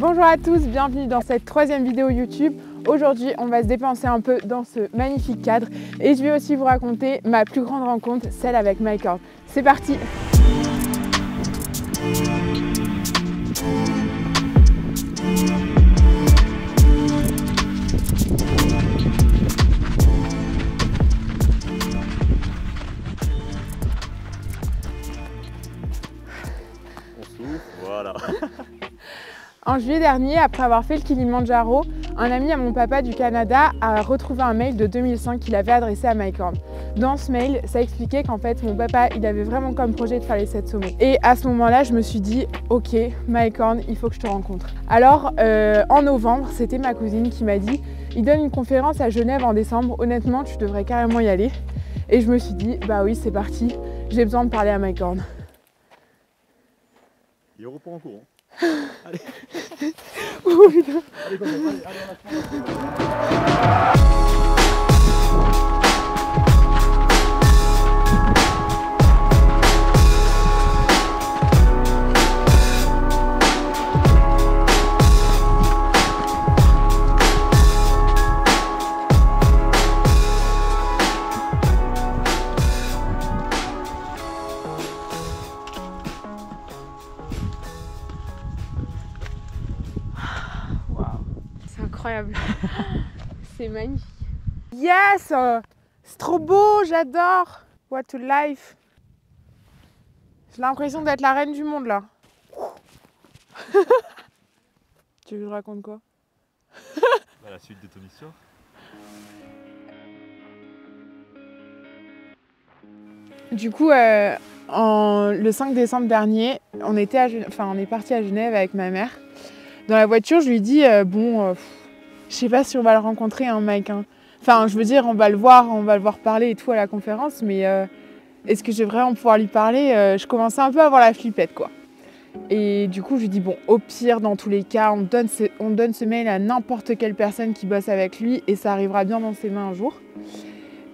Bonjour à tous, bienvenue dans cette troisième vidéo YouTube. Aujourd'hui, on va se dépenser un peu dans ce magnifique cadre et je vais aussi vous raconter ma plus grande rencontre, celle avec Mike Horn. C'est parti! Voilà. En juillet dernier, après avoir fait le Kilimandjaro, un ami à mon papa du Canada a retrouvé un mail de 2005 qu'il avait adressé à Mike Horn. Dans ce mail, ça expliquait qu'en fait, mon papa, il avait vraiment comme projet de faire les 7 sommets. Et à ce moment-là, je me suis dit, ok, Mike Horn, il faut que je te rencontre. Alors, en novembre, c'était ma cousine qui m'a dit, il donne une conférence à Genève en décembre, honnêtement, tu devrais carrément y aller. Et je me suis dit, bah oui, c'est parti, j'ai besoin de parler à Mike Horn. Il reprend en courant. Allez. Oh putain. Allez, allez, C'est incroyable. C'est magnifique. Yes! C'est trop beau, j'adore. What a life. J'ai l'impression d'être la reine du monde là. Tu veux que je raconte quoi? la suite de ton histoire. Du coup, le 5 décembre dernier, on est parti à Genève avec ma mère. Dans la voiture, je lui dis je sais pas si on va le rencontrer, hein, Mike. Hein. Enfin, je veux dire, on va le voir parler et tout à la conférence, mais est-ce que je vais vraiment pouvoir lui parler? Je commençais un peu à avoir la flippette, quoi. Et du coup, je lui dis bon, au pire, dans tous les cas, on donne ce mail à n'importe quelle personne qui bosse avec lui et ça arrivera bien dans ses mains un jour.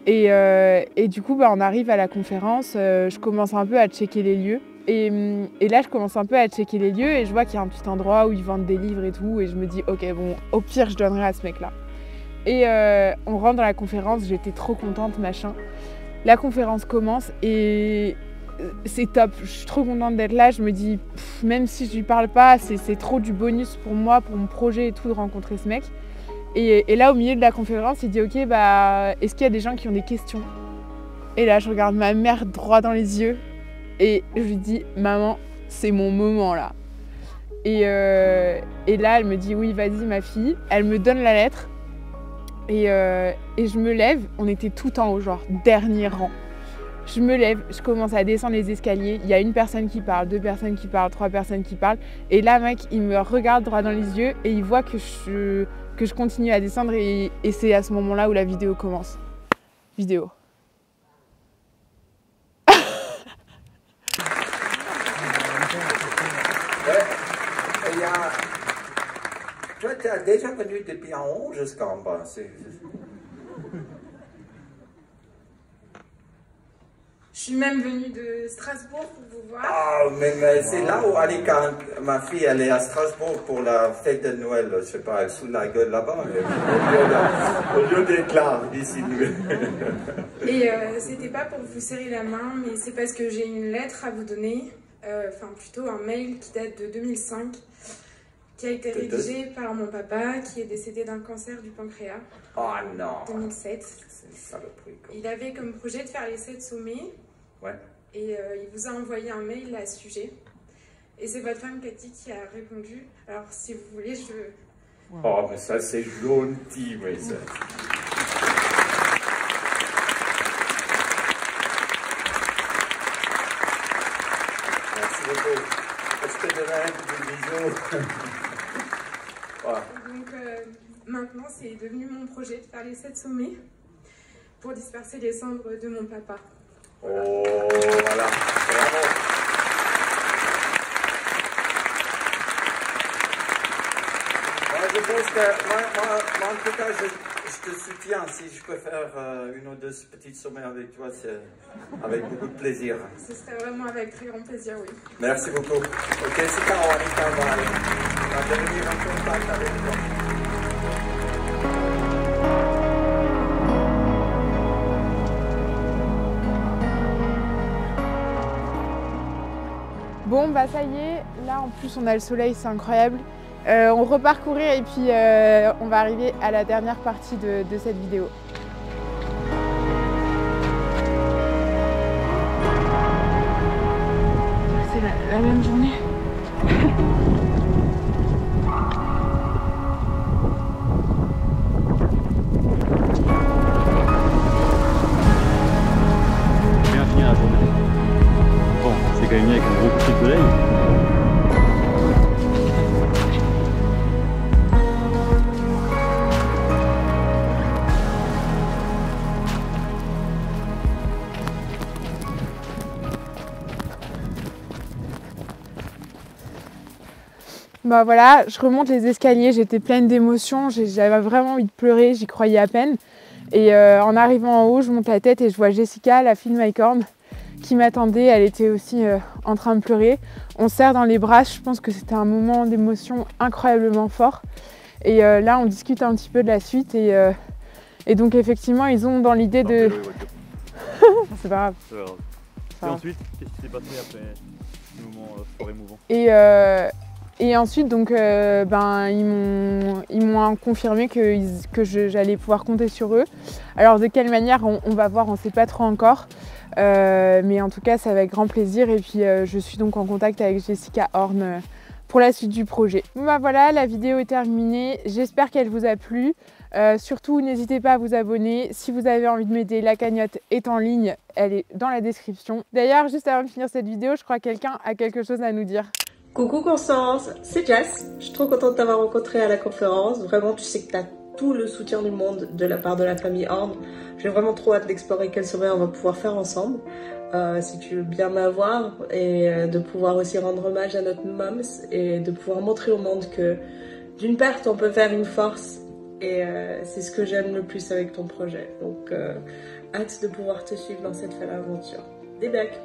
Et du coup, on arrive à la conférence, je commence un peu à checker les lieux. Et là, je commence un peu à checker les lieux et je vois qu'il y a un petit endroit où ils vendent des livres et tout. Et je me dis, ok, bon, au pire, je donnerai à ce mec-là. Et on rentre dans la conférence, j'étais trop contente, machin. La conférence commence et c'est top. Je suis trop contente d'être là. Je me dis, même si je lui parle pas, c'est trop du bonus pour moi, pour mon projet et tout, de rencontrer ce mec. Et là, au milieu de la conférence, il dit, ok, est-ce qu'il y a des gens qui ont des questions? Et là, je regarde ma mère droit dans les yeux. Et je lui dis, maman, c'est mon moment là. Et là, elle me dit, oui, vas-y ma fille. Elle me donne la lettre. Et je me lève. On était tout en haut, genre dernier rang. Je me lève, je commence à descendre les escaliers. Il y a une personne qui parle, 2 personnes qui parlent, 3 personnes qui parlent. Et là, mec, il me regarde droit dans les yeux et il voit que je continue à descendre. Et c'est à ce moment-là où la vidéo commence. Vidéo. Toi, tu es déjà venu depuis en haut jusqu'en bas. Je suis même venue de Strasbourg pour vous voir. Ah, mais c'est là où quand ma fille elle est à Strasbourg pour la fête de Noël. Je sais pas, elle saoule la gueule là-bas. Au lieu d'être là, ici. Et c'était pas pour vous serrer la main, mais c'est parce que j'ai une lettre à vous donner. Enfin, plutôt un mail qui date de 2005. Qui a été rédigé par mon papa, qui est décédé d'un cancer du pancréas. Oh non! 2007. C'est une saloperie. Il avait comme projet de faire les 7 sommets. Ouais. Et il vous a envoyé un mail à ce sujet. Et c'est votre femme Cathy qui a répondu. Alors si vous voulez, Oh, mais ça c'est gentil, mais ça. Merci beaucoup. Est-ce que demain, des bisous? Voilà. Donc maintenant, c'est devenu mon projet de faire les 7 sommets pour disperser les cendres de mon papa. Voilà. Oh, voilà. Bravo. Moi, je pense que, moi, en tout cas, je te soutiens. Si je peux faire une ou deux petites sommets avec toi, c'est avec beaucoup de plaisir. Ce serait vraiment avec très grand plaisir, oui. Merci beaucoup. Ok, c'est Caroline. devenir en contact avec toi. Bon bah ça y est, là en plus on a le soleil, c'est incroyable. On repart courir et puis on va arriver à la dernière partie de cette vidéo. C'est la même journée. Bien finir la journée. Bon, c'est quand même mieux avec un gros coucher de soleil. Bah voilà, je remonte les escaliers, j'étais pleine d'émotions, j'avais vraiment envie de pleurer, j'y croyais à peine. Et en arrivant en haut, je monte la tête et je vois Jessica, la fille de Mike Horn, qui m'attendait, elle était aussi en train de pleurer. On se serre dans les bras, je pense que c'était un moment d'émotion incroyablement fort. Et là, on discute un petit peu de la suite et donc effectivement, ils ont dans l'idée de... C'est pas grave. C'est pas grave. Et ensuite, qu'est-ce qui s'est passé après ce moment fort émouvant? Et ensuite, donc, ils m'ont confirmé que j'allais pouvoir compter sur eux. Alors, de quelle manière, on va voir, on ne sait pas trop encore. Mais en tout cas, c'est avec grand plaisir. Et puis, je suis donc en contact avec Jessica Horn pour la suite du projet. Bon, bah voilà, la vidéo est terminée. J'espère qu'elle vous a plu. Surtout, n'hésitez pas à vous abonner. Si vous avez envie de m'aider, la cagnotte est en ligne. Elle est dans la description. D'ailleurs, juste avant de finir cette vidéo, je crois que quelqu'un a quelque chose à nous dire. Coucou Constance, c'est Jess. Je suis trop contente de t'avoir rencontré à la conférence. Vraiment, tu sais que tu as tout le soutien du monde de la part de la famille Horn. J'ai vraiment trop hâte d'explorer quel sommet on va pouvoir faire ensemble. Si tu veux bien m'avoir et de pouvoir aussi rendre hommage à notre moms et de pouvoir montrer au monde que d'une perte, on peut faire une force. Et c'est ce que j'aime le plus avec ton projet. Donc, hâte de pouvoir te suivre dans cette belle aventure. Des becs!